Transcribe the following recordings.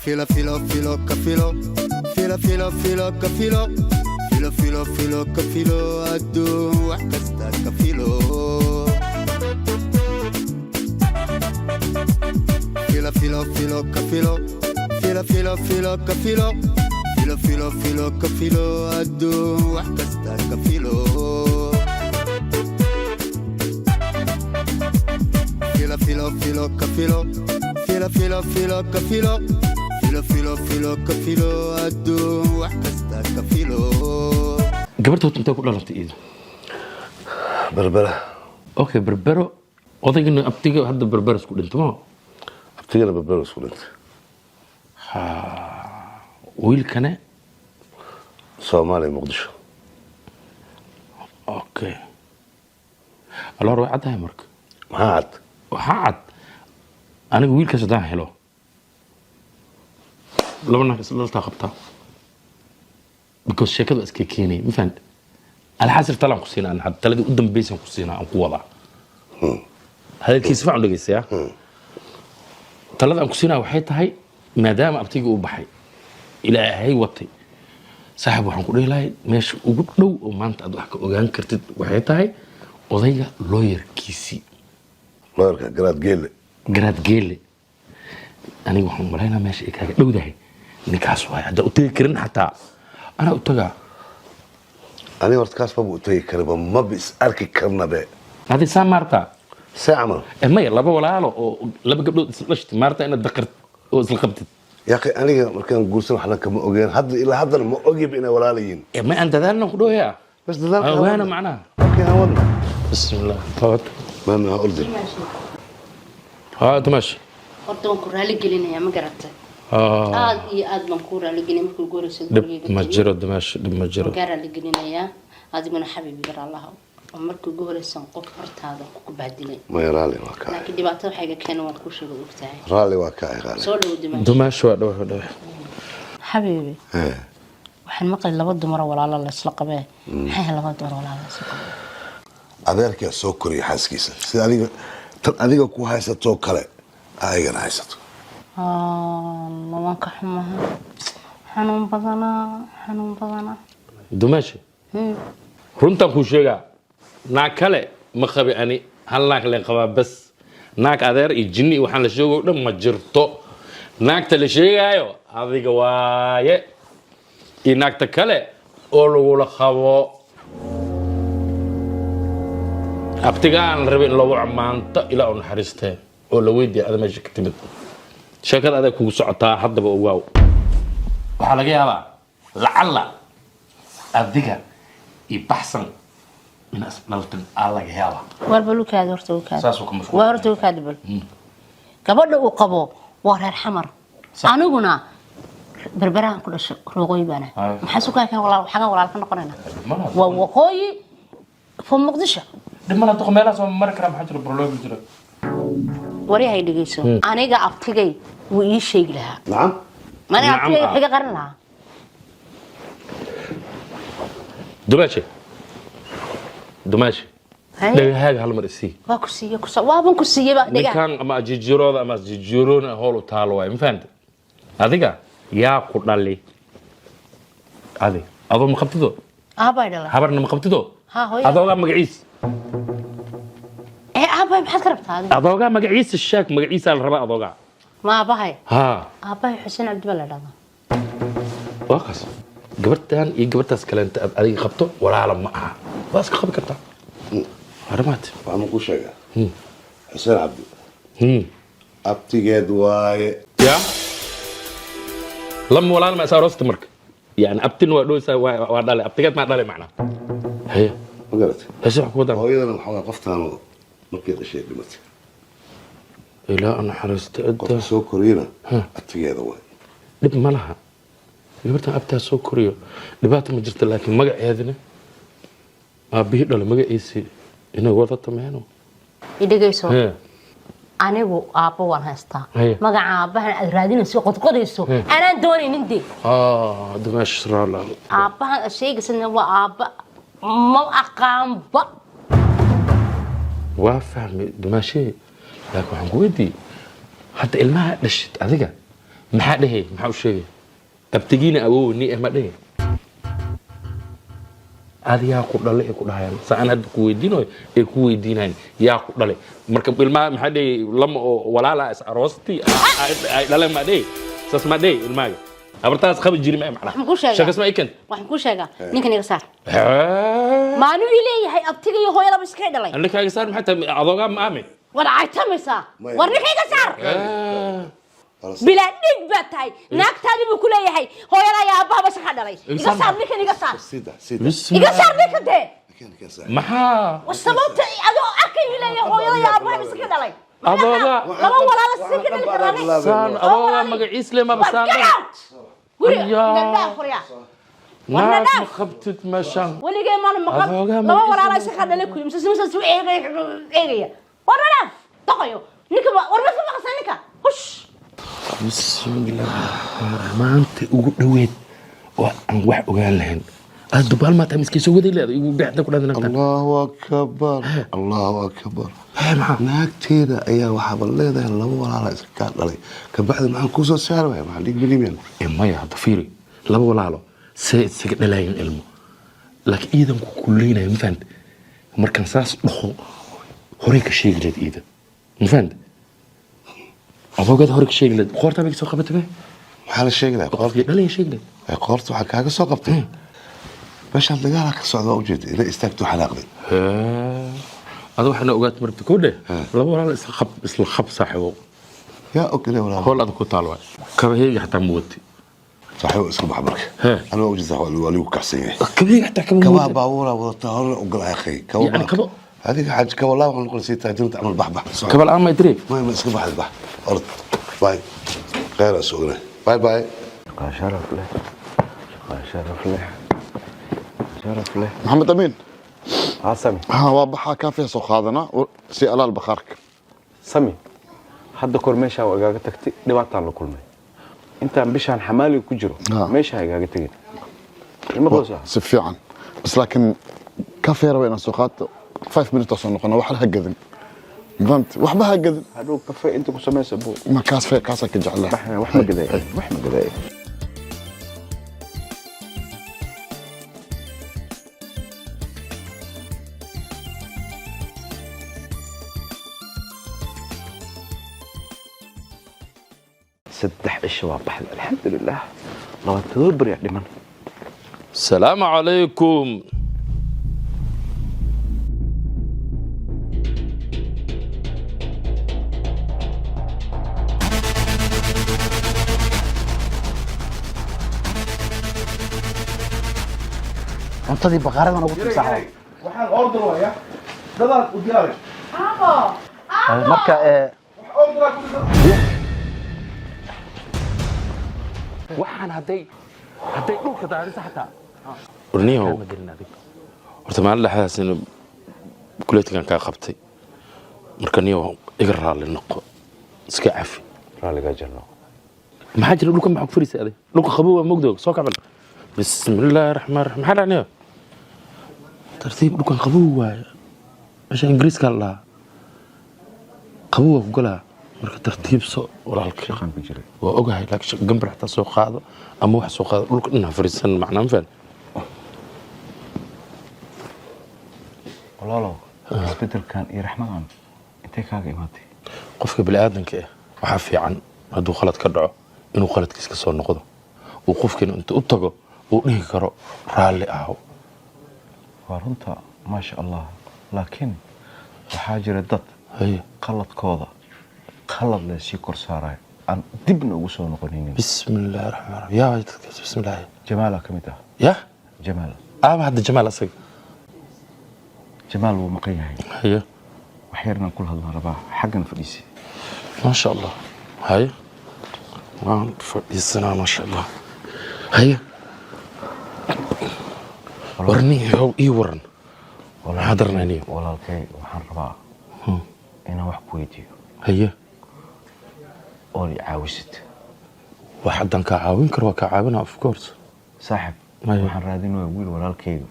Filo, filo, filo, kafilo. Filo, filo, filo, kafilo. Filo, filo, filo, kafilo. Adduun wax kasta kafilo. Filo, filo, filo, kafilo. Filo, filo, filo, kafilo. Filo, filo, filo, kafilo. Adduun wax kasta kafilo. Filo, filo, filo, kafilo. Filo, filo, filo, kafilo. Filo, filo, filo, kafilo. Adduun wax kasta kafilo. gabarta inta ku dhalatay iido berbera okay berbero odayga abtiga hadda berbera isku dhintay abtigana berbera isku dhintay wiilkana Soomaaliya Muqdisho okay alors way cadahay marka maxaa cad aniga wiilkaas hadaan helo laba naag isla qabtaa because sheekadu iska keenay ma fahant alxasir talan ku siinaa had taladii u dambaysan ku siinaa aan ku wada hadalkiisa fiican dhageysaya talada aan ku siinaa waxay tahay maadaama abtiga uu baxay ilaahay watay saaxiib waxaan ku dheelahay meesha ugu dhow oo maanta aad wax ka ogaan kartid waxay tahay odayga lawyerkiisi lawyerka garaad geelle aniga waxaan maleynaa meesha ay kaaga dhowdahay ninkaas waay hadda u tagi karin xataa أنا أتوقع. أنا ورتكاس بابو تي كريبا ما بس أركي كرنبه. هذه سام مارتا. سامر. ما يلا بقول على لا بقبل لشت مارتا أنا ذكرت وزلقبت. يا أخي أنا مركان قوسنا إحنا كم أوجين هذا إلى هذا ما أوجي بينا ولا لين. ما أنت ذا نقوله يا. بس ذلك. وين معنا. أوكي هون. بسم الله. فوت. ما أنا أقول ذي. تمشي. أردون كورالي قلنا يا ما قرأت. aad baan ku raali gelin markuu goorayso ma jiro dimash ma jiro gaar la gelinaya adiguna xabiibi gar Allah markuu goorayso qof hortaada ku baadilay ma raali waa ka laakiin dhibaato waxay ka keenay waan ku sheego ogtahay raali waa ka raali soo dhaw dimash waa dhaw xabiibi waxaan maqlay laba dumar walaalo la isla qabay maxay laba dumar walaalo la isla qabay adeerka soo koriyo xaaskiisa sida adiga ku haysato kale ayagana haysato ما كحمها حنون بدنا دمشق runta ku sheega naag kale ma qabi ani hal naag leen qaba bas naag adeer iyo jinni waxaan la sheego dhan ma jirto naagta la sheegayo adiga waaye iyo naagta kale oo lagu la qabo abtigaan rabin lagu amaanto ilaa uu naxariistay oo la weydiiyay aad meesha ka timid sheekada adag kugu socotaa haddaba waaw waxa laga yaabaa lacalla adiga ibaxsan min asbaltan allaga yaaba warbalukaad horta ukaad saasoo kuma waa horta ukaad bal gabadha uu qabo waa reer xamar aniguna berberaan ku dhashay roqoy bana maxaa soo kaakan walaal ka noqonayna waa waqooyi fo muqdisho dhimana doqmeelaas oo mar kale maxaa jira problem jira wari hay dhigeyso aniga abtigay wuu ii sheegi lahaa nacam mana abtigay xiga qaran lahaa dumashi dhagahaga hal mar isii waa ku siiye waaban ku siiye ba dhiga ninkan ama jijirooda ama jijiroona hool u taalo way ma fahanti adiga yaa ku dhali adoo ma qabtido aabay dhalay habarna ma qabtido adooga magaciis aabay maxaad ka rabtaa adooga magaciisa sheeg magaciisa la rabaa adooga ma aabay aabay xuseen abdi baa la dhadaa waqas gabartan iyo gabartaas kale inta adiga qabto walaala ma aha waas ka qabi kartaa haramaat waxaan ku sheegaa xuseen abdi abtigeed waaye ya لما ولا ما صار استمرك يعني ابتن ودوسا ودالي ابتقت ما دالي معنا هي ما قالت ايش حكوا ده هو اذا محاول قفتها مركز الشيء دمت الى انا حرست قفت سو كورينا اتجاه واي دب ما لها gabartan abtaa soo koriyo dhibaato ma jirto laakiin magaceedina aabihi dhalo magaciisi inuu wada tameeno idagayso anigu aabbo waan haystaa magaca aabbahan aad raadinayso qodqodayso anaan doonaynin dee dimash raala aabbahan sheegaysana waa aabba ma aqaanba waa fahmi dimashi laakiin waxaan ku weydiiyey hadda ilmaha dhashid adiga maxaa dhehe maxaa u sheegay abtigiina awoowni ma dhehe adiyaa ku dhalay ku dhahayaan saan hadda ku weydiinayo ee ku weydiinayaan yaa ku dhalay marka ilmaha maxaa dhehe lama oo walaala is aroosti ay dhaleen ma dhehe saas ma dhehe ilmaaga abartaas qaba jiri ma macna shakas ma ikan waxaan ku sheegaa ninkan iga saar maanu ileeyahay abtiga iyo hooyada iska dhalay anaka iga saar maxaa adooga ma aamin war aytamisa war ninkan iga saar bila dhig batay naagtaadi buu ku leeyahay hooyada ayaa aabbaha iska dhalay iga saar ninkan iga saar iga saar ninkan de maxaa wasababta adoo arkay ileeyahay hooyada ayaa aabbaha iska dhalay adooga laba walaalo iska dhalay karaan saan adooga magaciis le ma basaan naag ma qabtid meeshaan weligay maan maqab laba walaalo iska dhalay ku imsa soo eegaya warana taqayo ninka warna sama qasan ninka hush bismillah maanta ugu dhaweed oo aan wax ogaan lahayn aad dubaal ma tahay soo waday leedahay ugu dhacda ku dhaadana Allahu akbar naagteeda ayaa waxa leedahay laba walaalo iska dhalay ka bacdi maxaan ku soo saaray maxaa dhig bilimiyan maya hada fiiri laba walaalo say iska dhalayeen ilmo laakiin iidan ku kuleenay ma fahant markan saas dhaxo hore ka sheegleed iidan ma fahant adoogaad hore ka sheegleed qoorta bay soo qabatay maxaa la sheegay qoorta dhalay sheegleed qoorta waxa kaaga soo qabtay bashan dagaal ka socdo oo jeed ila istaagto xanaaqday هذا واحد اوقات مرت كله لا ولا اسل خب صاحبه يا اوكي ولا هول هذا كنت طالع كبهي حتى موتي صاحبه اسكو بحبك انا وجد ولي وكحسين كبهي حتى كبا باورا وطهر وقل اخي كبا يعني كبا هذيك حاج كبا والله نقول سي تاجر تعمل بحبح كبا الان ما يدري ما اسكو بحبح ارض باي غير اسوق باي باي شرف له شرف له شرف له محمد امين سامي ها وابحا كافيه سو قادنا سي alaal bakhaarka sami hadda kor meesha waaga tagtay dhibaataan la kulmay intaan bishaan xamaali ku jiro meesha waaga tagay ilma qoysa si fiican bas laakiin kafee rabayna soo qaato 5 minutes soo noqona wax la gadin bant waxba ha gadin haduu kafee inta ku sameeyso buu ma kafee kaasa ka jeclaa wax ma gaday wax ma gaday سدح الشباب بحل الحمد لله الله تدبر يا دمان السلام عليكم cuntadii baqaarada nagu tumsaxay waxaan order waya dadaal u diyaari marka waxaan haday dhulka daarisa xataa urniyo horta maalin dhaxdaas in kuleetigan ka qabtay marka niyo iga raali noqo iska cafi raaliga janno maxaa jira dhulka maxaa ku fariisay dhulka qabow waa mogdo soo kaban bismillaahir rahmaanir rahiim maxaa dhacnay tartiib dhulkan qabow waay meesha ingiriiska la qabow ku galaa marka tartiib soo walaalkay shaqan ku jiray waa ogahay laakiin gambar xataa soo qaado ama wax soo qaado dhulka dhinaca fariisan macnaan faan walaalo isbedelkan iyo raxmadan intee kaaga imaatay qofka bini'aadanka waxa fiican hadduu khalad ka dhaco inuu khaladkiisa ka soo noqdo uu qofkina inta u tago uu dhihi karo raalli ahaw waa runta maasha allah laakiin waxaa jira dad qaladkooda qalad la sii kor saaray aan dibna ugu soo noqonaynin bismillaahir rahmaanir rahiim yaa dadkaas bismillaah jamaala kamid ah ya jamaal hadda jamaal asag jamaal wuu maqan yahay waxyarna kula hadlaan rabaa xaggan fadhiisi maasha allah waan fadhiisanaa maasha allah warni ii waran waxaa darnayniyo walaalkay waxaan rabaa inaan wax ku weydiiyo oo i caawisid wax haddaan kaa caawin karo waa kaa caawina of course saaxib waxaan raadinayaa wiil walaalkayga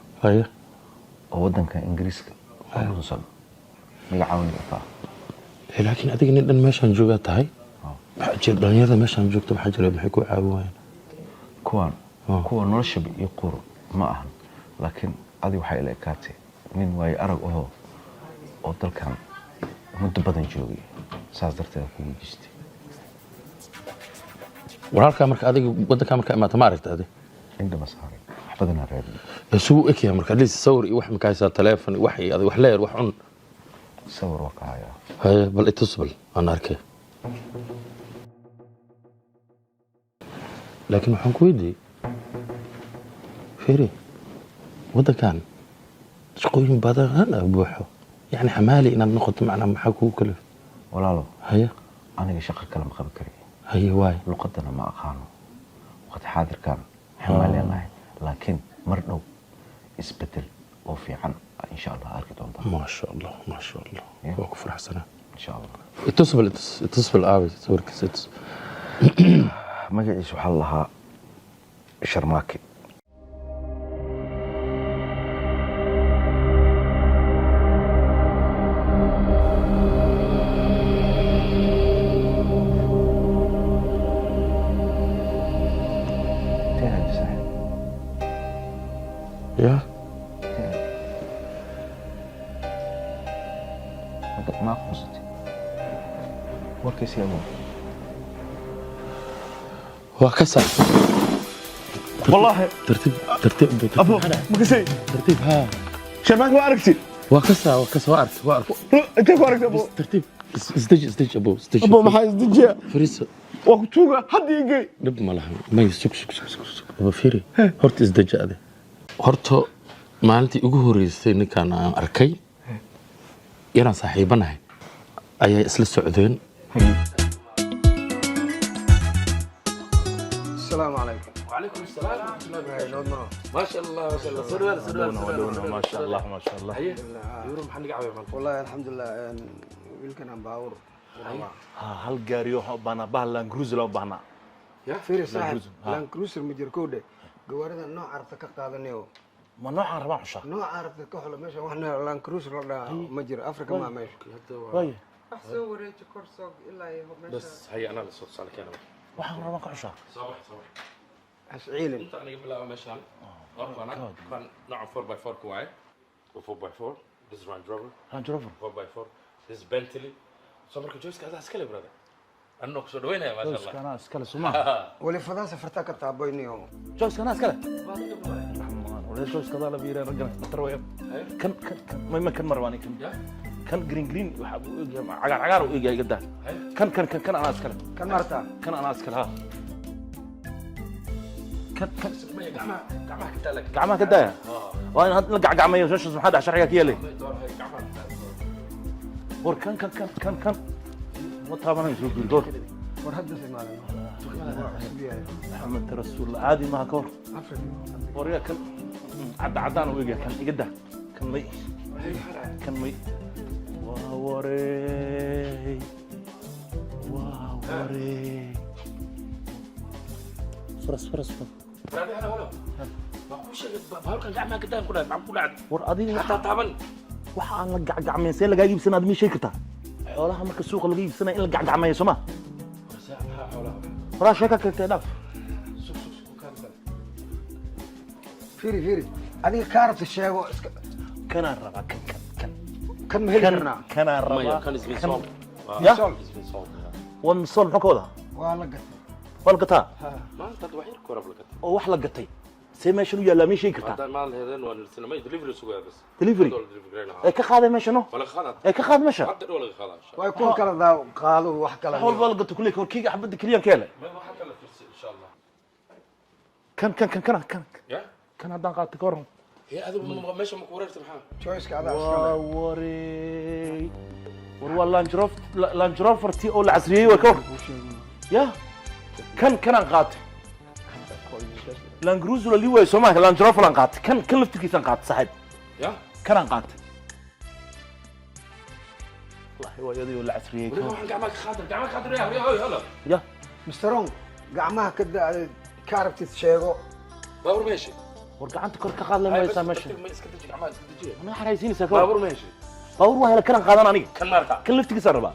oo waddanka ingiriiska kuusan miga caawin kartaa laakiin adiga nin dhan meeshaan joogaa tahay حجر دنيا ماشان joogto حجر maxay ku caawiyaan kuwan nolosha iyo qur ma ahan laakiin adi waxay ila kaatay nin way arag oo dalkan muddo badan joogay saas darteed ku wajistay walaalka marka adiga wadanka marka ma aragtay inda masaaray wax badan reeb suu ekiya marka liis sawir iyo wax ma kaaysa telefoon wax adiga wax leer wax un sawir waqaaya hay bal itusbal aan arkay laakiin waxaan ku weydiiyay فيري وده كان شقوين بدر أنا بوحه يعني حمالي إن النقط معنا محكو كله ولا له هيا أنا شق كلام خبكري هيا واي لقدنا ما أخانه وقت حاضر كان حمالي الله لكن مرنو اسبتل وفي عن إن شاء الله أركض والله ما شاء الله ما شاء الله وكفر حسنا إن شاء الله اتصل آوي تصور كسيتس ما جاي سبحان الله شرماكي يا ما قصدي وكيس يا وكسر والله ترتيب ابو مكسي ترتيب ها شرماك ما عرفتي وكسر وعرف انت عرفت ابو ترتيب ازدج ابو ما حيزدج فريس وقتوغا حد يجي دب ما لها ما يسك ابو فيري هورت ازدج هذا horta maalintii ugu horeysay ninkan aan arkay yaraan saaxiibanahay ayaa isla socdeen السلام عليكم وعليكم السلام ورحمه الله وبركاته ما شاء الله ما شاء الله سرور ما شاء الله ما شاء الله يورم محل قعوه والله الحمد لله ويلكن ام باور هل غاريو بانا باهلان كروز لو بانا يا فيري صاحب لان كروزر مجركوده gawaarida nooc aragta ka qaadanayo ma noocan rabaa xusha nooc aragta ka xolo meesha waxna lan cruise la dhaa ma jiro afrika ma meesha way soo wareeji korsoog ilaa iyo meesha bas hay ana la soo salkeena waxaan rabaa ka xusha صباح asciilin inta aniga bilaa meeshan orqana kan nooc 4x4 ku waay 4x4 this is Range Rover 4x4 this is Bentley so marka joyska aad iska leeyahay أنا أقصد وين يا ما شاء الله. أنا أسكال سماه. ولا فضاء سفرتك تعبيني يوم. جوز كان أسكال. ولا جوز كذا لا بيرة رجع تروي. كان ما كان مرواني كان جرين عجار ويجي قدام. كان أنا أسكال. كان مرتا. كان أنا أسكال ها. كان جماعة كده. وأنا هاد نرجع جماعة يوشش هذا عشان حاجة لي. وركان كان وطبعا يسوق الدور ورهدس معنا محمد رسول الله عادي ما كور وريا كان عدان ويجي كان يقدر كان مي واوري فرس رادي أنا ولا ما كل شيء بهالك جماعة كده كلها عم كل عاد ور أدي حتى طبعا waxaan la gacgacmeysay laga iibsanaad mi sheegi kartaa xoolaha marka suuqa laga iibsanay in la gacgacmeeyo soma xoolaha sheeka ka dhaaf فيري adiga kaarta sheego kana raba kan ma heli karnaa kana raba كان اسمه صوم يا اسمه صوم wan sol xokooda waa la gatay wal gataa ما أنت دوحير كورب لك oo wax la gatay see meeshan u yaala mi sheegi kartaa هذا مال هذا ولا السينما دليفري سوق بس delivery ee ka qaaday meeshan ولا خلاص ee ka qaad meesha حتى ولا خلاص way ku kala daaw qaado wax kala hol wal gato kulli korkiga xabad kaliyan keele ما حتى لا فرصة إن شاء الله kan يا kan haddaan qaatay ka waran هي هذا ماشي مقورر سبحان choice ka adaa waa warey war waa Land Rover tii oo la casriyey waa ka war ya kan qaatay Land Cruiser li way Soomaaliya Land Rover aan qaatay kan laftigiisa aan qaatay saaxiib يا kan aan qaatay wallahi waa yadii oo la casriyey ولو حن قعمك خاطر يا هلا ya misteron gacmaha ka daa kaarta sheego باور ماشي war gacanta kor ka qaad la maysaa meesha ما اسكتش قعمك اسكتش ma xaraysiinaysaa ka باور ماشي baawur waa hela kan qaadan aniga كان ماركا kan laftigiisa rabaa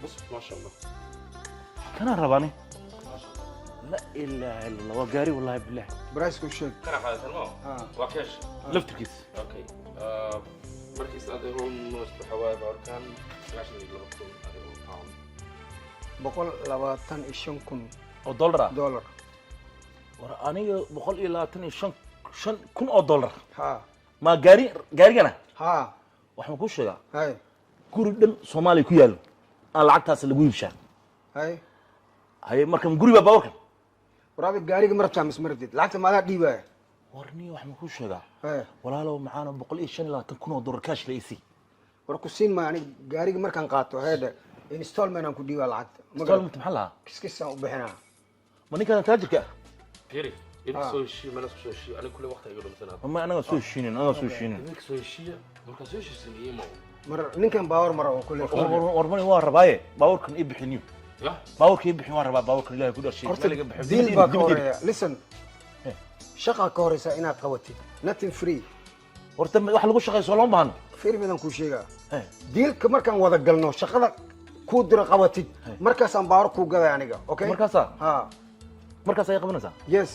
بس ما شاء الله كان رباني لا اله الا الله وقاري والله بالله برايسكو شيك كان هذا المو واكيش لفت الكيس اوكي مركز أدهون نصف حوالي باركان عشان يقلبون أدهون باوند بقول لباتن إيشون كن او دولار دولار ورا اني بقول الى تن شن كن او دولار ها ما قاري انا ها waxaan ku sheegaa هاي guri dhan Soomaaliya ku yaalo aan lacagtaas lagu iibshaa هاي hay markan guri ba bawrkan ورابي قاريق مرتها مسمرديد لعكت ما لها ديبا warniyo waxaan ku sheegaa هاي walaalow maxaana 125 kun oo dollar cash la isi وركوسين ما يعني قاريق مركان قاطو هذا انستولمنت انكو ديبا لعكت installment maxaa lahaa كسكسا وبحنا ma ninkan taajirka فيري إنك سوي شيء ما نسوي سوي شيء أنا كل وقت أقول مثلا ma anaga soo heshiinin إنك سوي شيء مركز سوي شيء سنية ما مر نكن باور مره وكل warmani waa rabaaye baawarkan ii bixiniyo يا baawarka ii bixin waan rabaa baawarkan ilaahay ku dhashay horta deal baa ka horeeya listen shaqa ka horeysa inaad qabatid nothing free horta wax lagu shaqeyso loo baahan free midan ku sheegaa dealka markaan wada galno shaqada ku dira qabatid markaasaan baar ku gaday aniga okay markaas ay qabanaysaa yes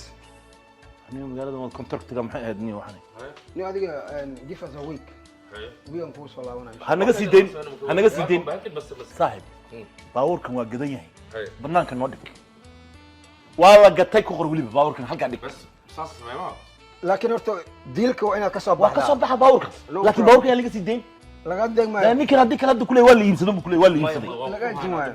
aniga magaalada wad contractiga maxay ahayd niyo waxaan ni adiga give us a week wiyan ku soo laabanay hanaga sii deyn saaxib baawarkan waa gadan yahay banaanka noo dhig waa la gatay ku qor waliba baawarkan halka dhig laakiin horta dealka waa inaad ka soo baxdaa waa ka soo baxa baawarkan laakiin baawarkan yaa laga sii deyn laga deegmaayo ninkan haddii kala kulay waa la iibsado bu kulay waa la iibsaday laga jimaayo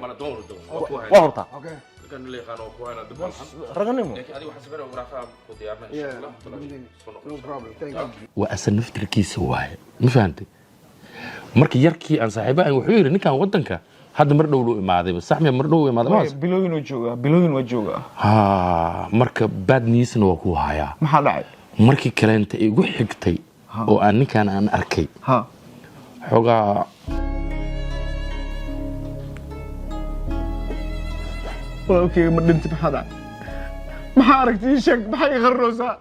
waa horta okay كان اللي خانوا كوانا دبل raganimo لكن هذه واحد سبنا ورافع وديارنا إن شاء الله no problem thank you وأصل نفتركيس واحد ما فهمتي مركي يركي عن صاحبه wuxuu yiri ninkan wadanka hadda mar dhow loo imaaday bas saxmiya mar dhow imaaday maas bilooyin waa jooga marka bad news-na waa ku hayaa maxaa dhacay markii kale inta igu xigtay oo aan ninkan aan arkay xogaa walaalkay ma dhintay maxaa dhacay maxaa aragtay sheeg maxay qarroosaa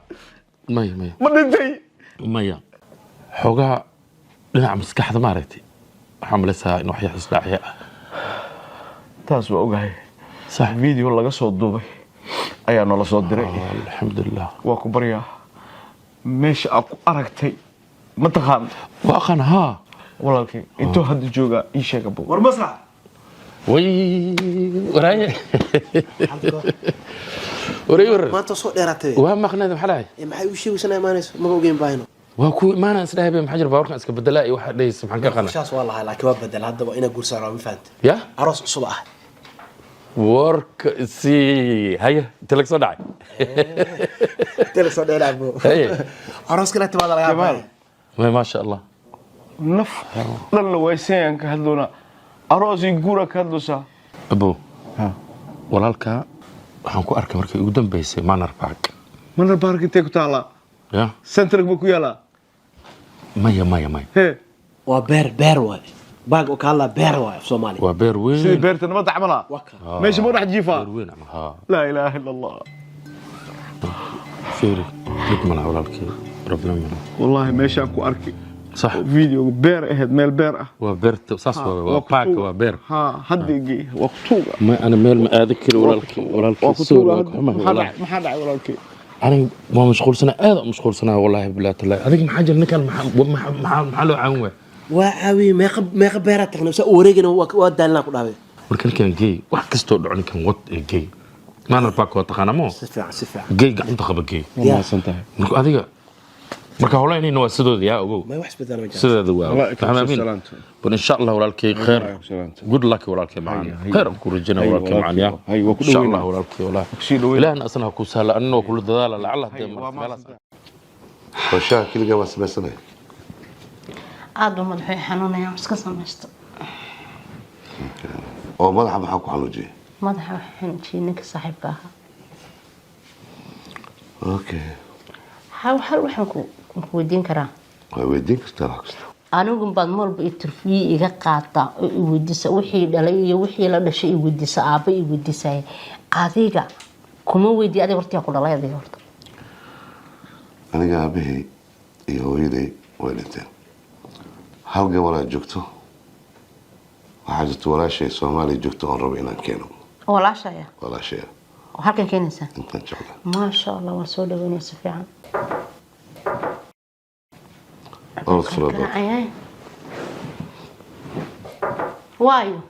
maya ma dhintay maya xogaa dhinaca maskaxda ma aragtay waxaa malaysaa in wax yaxis dhacaya taas waa ogahay sax video laga soo duubay ayaa nala soo diray alxamdulilah waa ku baryaa meesha aad ku aragtay ma taqaan waa aqaan haa walaalkay intuu hadda joogaa ii sheeg abo war masrax وي وراي ما انت صوت ديراتي وهم مخناد محلاي maxay u sheegaysanaa imaanayso ma ogeyn baayno waa ku imaanaysa dhahay maxaa jira baawarkan iska bedelaa iyo waxa dheeyay maxaan ka qana shaas wallahi laakiin waa bedel hadda waa ina guursan ma fahanti ya aroos cusub ah work si haya telek soo dhacay telek soo dhacay buu aroos kale timaada laga yaabay ma sha Allah naf dhan la waysan ka hadlona aroos in guura ka hadloosa abo walaalka waxaan ku arkay markii ugu dambeysay Manor Park intee ku taala ya center ma ku yaala maya waa beer waay baag oo kala beer waay Soomaali waa beer weyn si beerta nabad camala meesha ma dhax jiifa beer weyn ha la ilaaha illa Allah fiiri mid mana walaalkii problem wallahi meesha ku arkay صح فيديو بير اهد ميل بير وبيرت صح وباك وبير ها هدي وقتوغا ما انا ميل ما اذكر ولا الصور ما حد ولا انا ما مشغول سنه هذا مشغول سنه والله بالله تعالى هذيك ما حاجه نكل محلو عنوه واعوي ما خبرت نفسه وريغنا ودالنا ku dhaabay markan kan gay wax kasto dhacni kan wad gay Manor Park oo taqaanamo sifiican gay gacanta qaba gay ma santahay marka adiga marka hawlaynina waa sidooda yaa ogow ma wax bedel ma jiro sidooda waa tamaamin bal insha Allah walaalkay khair good luck walaalkay macaan khair ku rajana walaalkay macaan ya insha Allah walaalkay wala ilaahna asna ku sahla annoo kula dadaala lacala meelaas washaa kiliga waa samaysanay aad u madaxay xanuunayaan iska samaysto oo madaxa maxaa ku xanuujiyay madaxa xanuujiyay ninka saaxiibka ahaa okay hal waxaan ku weydiin karaa waa weydiin kartaa wax kasta anigu baad marba interview iga qaata oo i weydiisa wixii dhalay iyo wixii la dhashay i weydiisa aaba i weydiisay adiga kuma weydii adiga horta ku dhalay adiga horta aniga aabahey iyo hooyaday way dhinteen hal gabar aad joogto waxaa jirta walaashay Soomaali joogto oo rabo inaan keeno ولا شيء ولا شيء وهلكن كينيسا انت ان شاء الله ما شاء الله وسوده ونيس فيعا أرض فرادة وايو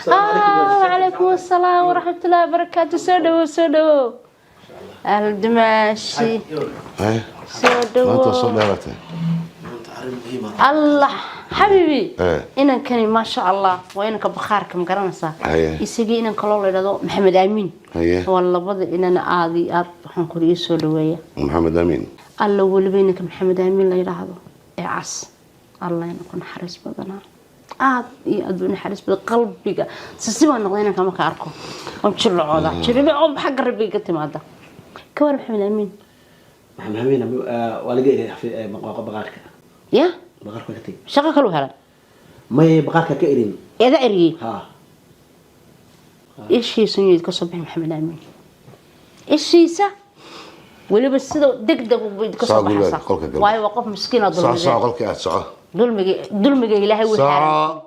وعليكم السلام ورحمة الله وبركاته سودو الدماشي سودو ما توصل لها الله حبيبي إنك كان ما شاء الله وإنك بخارك مقرنسا يسقي إنك كلو لهذا محمد أمين والله بدي إن أنا عادي حنقول يسولوية محمد أمين الله ولي بينك محمد أمين لا يلهذا عس الله يكون حريص بدنا أدون حريص بقلبك سسيبا نقضينا كما كاركو ومشل عوضة شربي أم حق ربي قلت ماذا كوار محمد أمين محمد أمين والقي في بقارك يا بقارك كتير شقة كله هلا ما بقارك كإيرين إذا إري ها إيش هي سنيد كصبح محمد أمين إيش هي سا ولي بس دق بيدكسر حصا واي وقف مسكين ظلم صح قولك يا صح ظلم إلهي وحرام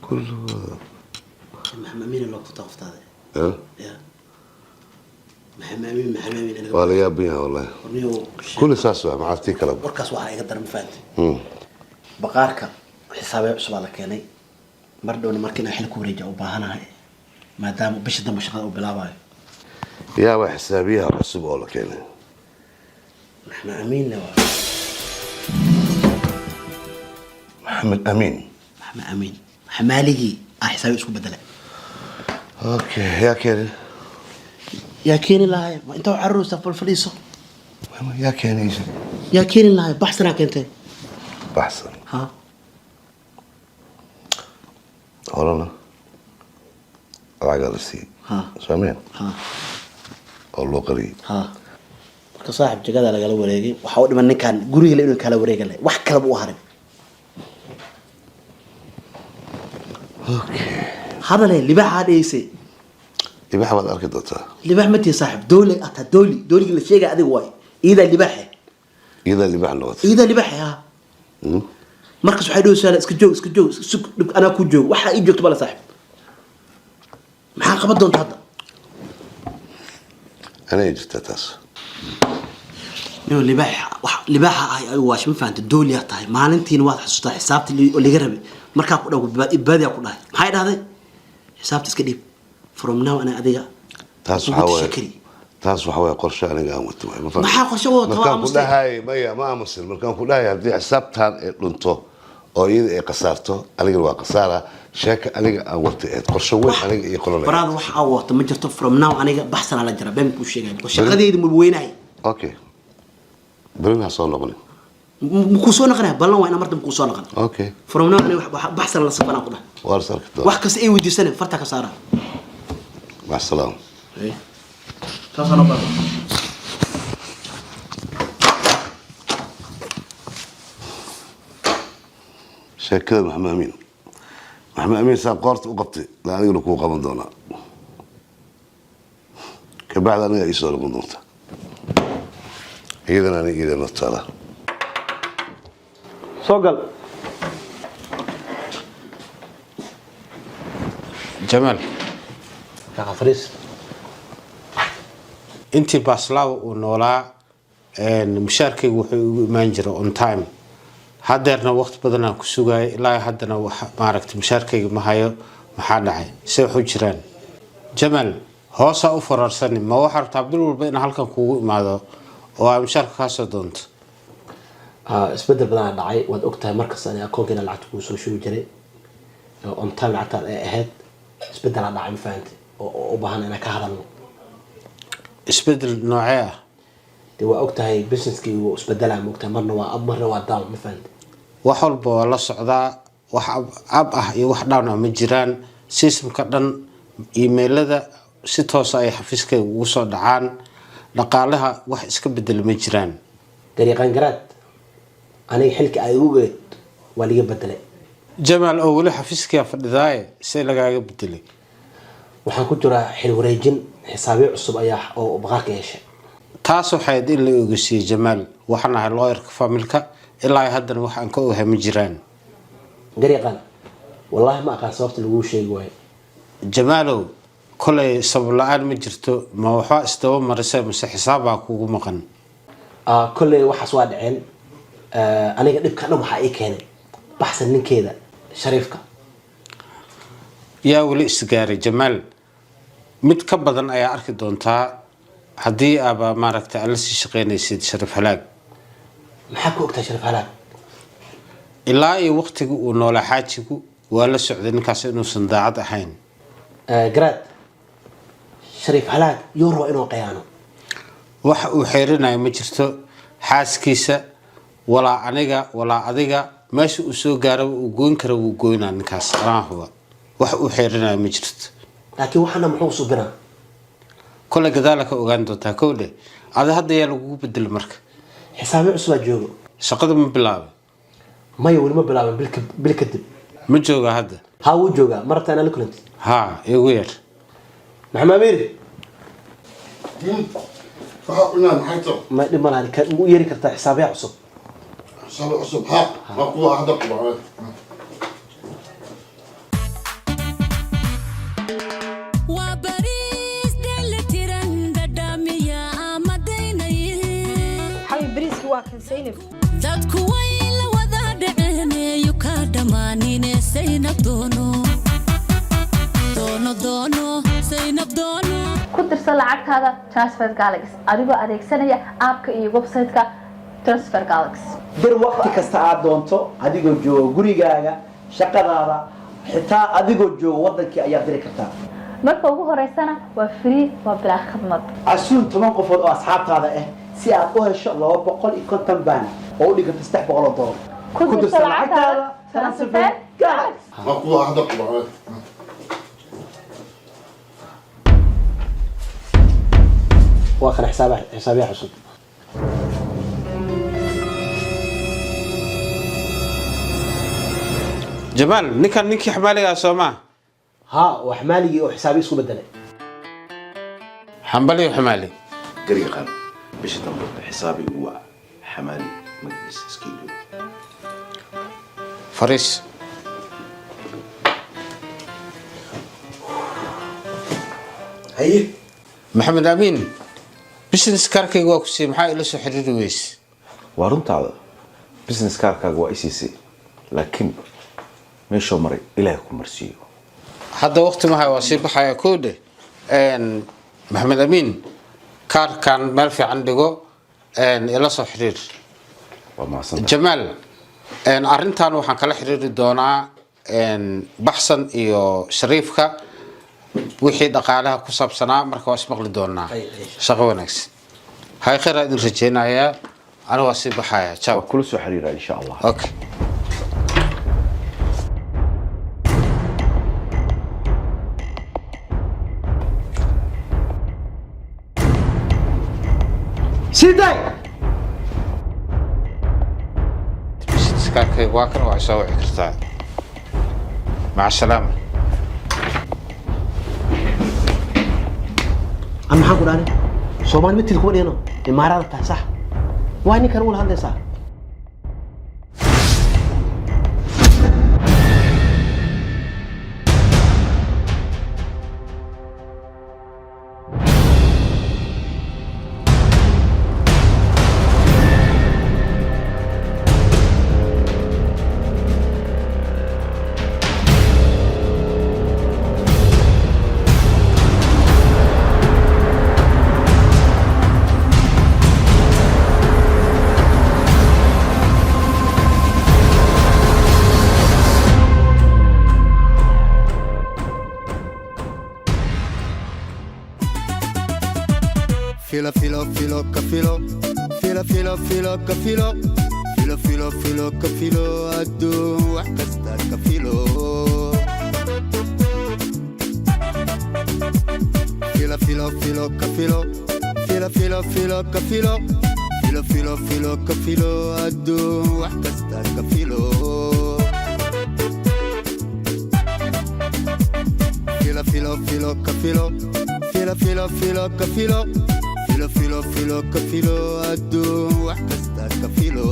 كل محمد أمين اللي قطعت هذا محمد أمين ولا يا بيها والله كل أساس ما عرفتي كلام وركاس واحد يقدر مفاد بقارك حسابي عصب كاني مردون مركنا حين كوريجا وباهنا ما دام بش دم شغال وبلاواي يا وحسابيها عصب ولا كاني محمد أمين لو محمد أمين حمالي حسابي عصب بدله اوكي يا كيني يا كيني لا انت عروسه في الفليسه يا كيني يا كيني لا بحثناك انت بحثا ها هولانا راجلسي ها سامين ها والله قريب ها marka saaxib jagada laga wareegay waxa uu dhiman ninkan guriga la inuu kala wareegay wax kala buu harin okay هذا ليه لباح هذا لباح ولا أركض دوتا لباح متى صاحب دولي أتا دولي اللي شيء قاعد يقوي إذا لباح لوت إذا لباح ها مركز واحد يسأل اسكجو أنا كوجو واحد يجوا تبلا صاحب محاقبة دون هذا أنا يجت تاس يو لباح هاي واش ما فهمت الدولي هاي ما أنتين واحد حسيت حسابتي اللي قربي مركز إبادي أقول هاي هاي هذا حسابتي سكدي from now أنا أديها تاس وحوي قرشة أنا قامت ما حقرشة هو مكان كلها هاي ما أمسل مكان كلها هاي بدي حسابتها لنتو أو يد قصارته أنا قلوا قصارة شاك أنا أورت قرشة وين أنا يقولون فراد وح أورت ما جرت from now أنا بحثنا على جرا بين كل شيء والشقة دي من وين هاي أوكي برينا صار لقني مكوسونا قناه بلنا وين مرت مكوسونا قناه أوكي from now أنا بحثنا على صفنا قناه وارسل كده وحكس إيه ودي سنة فرتك صارة مع السلامة إيه تصنع بقى شكرا محمد أمين ساب قارت وقبتي لا أنا أقول لك قبل دونا كبعد أنا يسأل قدرته إذا نطلع سوقل جمال يا فريس انتي باسلاو ونولا مشاركي وحو مانجر اون تايم هادرنا وقت بدنا كسوغاي لا هادنا ماركت مشاركي ما هيو maxaa dhacay say wax u jiraan jamal hoosa u fararsan ma waxa rabtaa abdul walba in halkan kugu imaado oo ay musharka ka soo doonto isbedel badan dhacay waad ogtahay markaas aan akoonkeena lacag ku soo shubi jiray on time lacagta ay ahayd isbedel dhacay ma fahanti oo u baahan inaan ka hadalno isbedel noocee ah waa ogtahay businesskii uu isbedelay ma ogtahay marna waa up marna waa down ma fahanti wax walba la socdaa wax ab ah iyo wax down ah ma jiraan systemka dhan emailada si toos ah ay xafiiska ugu soo dhacaan dhaqaalaha wax iska bedel ma jiraan dariiqan garaad aniga xilka ay ugu geed waa liga bedelay jamal oo wali xafiiska fadhidaay si lagaaga bedelay waxaan ku jiraa xil wareejin xisaabiyo cusub ayaa oo baqaarka yeeshay taas waxay in la ogeysiiyay jamal waxaan ahay lawyer-ka familka ilaa haddana waxaan ka ogahay ma jiraan قريقا والله ما أقال صوت اللي شيء قوي jamaalow kolay sabab la-aan ma jirto ma waxaa isdaba marisa mise xisaabaa kugu maqan كل واحد سواد عين أنا قد كأنه محقق هنا بحث من كذا شريفك yaa weli isgaaray jamaal mid ka badan ayaa arki doontaa haddii aaba maaragtay alla sii shaqaynaysid sharif halaag maxaa ku ogtaa sharif halaag ilaa iyo waqtiga uu noolaa xaajigu waa la socday ninkaas inuusan daacad ahayn garaad sharif halaag yuu rabo inuu qiyaano waxa uu xeerinayo ma jirto xaaskiisa walaa aniga walaa adiga meesha uu soo gaaro uu goyn karo wuu goynaa ninkaas anaa huba wax uu xeerinayo ma jirto laakiin waxaana muxuu subinaa kole gadaala ka ogaan doontaa kowdhe ada hadda yaa lagugu bedelo marka xisaabe cusubaa joogo shaqada ma bilaabay maya weli ma bilaabin bil kadib ma joogaa hadda haa wuu joogaa marta ana la kulanti haa igu yar maxamed amiir فحقنا محيطه ما دي مالها كان مو يري كرتا حسابي عصب حسابي عصب ها مقوى هذا قبل وبريس دلتيران دداميا مدينه حبيب بريسكي واكن سينف dadku way la wada dhaceeneeyo ka dhamaanine saynab doono saynab doono ku dirsan lacagtaada transfer galaxy adigoo adeegsanaya app-ka iyo website-ka transfer galaxy dir waqti kasta aad doonto adigoo jooga gurigaaga shaqadaada xitaa adigoo jooga wadankii ayaa diri kartaa marka ugu horeysana waa free waa bilaa khidmad casuun 10 qofood oo asxaabtaada ah si aad u hesho 250 baan oo u dhiganta $300 ku dirsan lacagtaada transfer galaxy مقوى هذا قبل واخر حسابي حسب جمال نيكي حمالي سوما ها وحمالي وحسابي اسكو بدله حنبلي وحمالي قريقا باش تنبط حسابي هو حمالي مجلس سكيلو فريش هي محمد امين بزنس كاركيga waa ku sii maxaa ila soo xiriiri weys waa runtaada business kaarkaaga waa ICC laakiin meesha maray ilaahay ku marsiyo hadda waqti ma hay waa sii baxaya koode maxamed amiin kaarkan meel fiican dhigo ila soo xiriir waa maasan jamaal arrintan waxaan kala xiriiri doonaa baxsan iyo shariifka wixii dhaqaalaha ku saabsanaa marka waa ismaqli doonaa shaqo wanaagsan hay khayr idin rajeynayaa aniga waa sii baxaya ciao kula soo xiriira insha Allah okay سيداي سكاكي واكر وعساوي كرتا مع السلامة أنا حقول أنا سومان مثل كون هنا إمارات صح وين كانوا هذا صح Filo, filo, filo, cafilo. Filo, filo, filo, cafilo. Filo, filo, filo, cafilo. Addu wax kasta cafilo. Filo, filo, filo, cafilo. Filo, filo, filo, cafilo. Filo, filo, filo, cafilo. Addu wax kasta cafilo. Filo, filo, filo, cafilo. Filo, filo, filo, cafilo. Filo, filo, filo, cafilo. Addu wax kasta cafilo.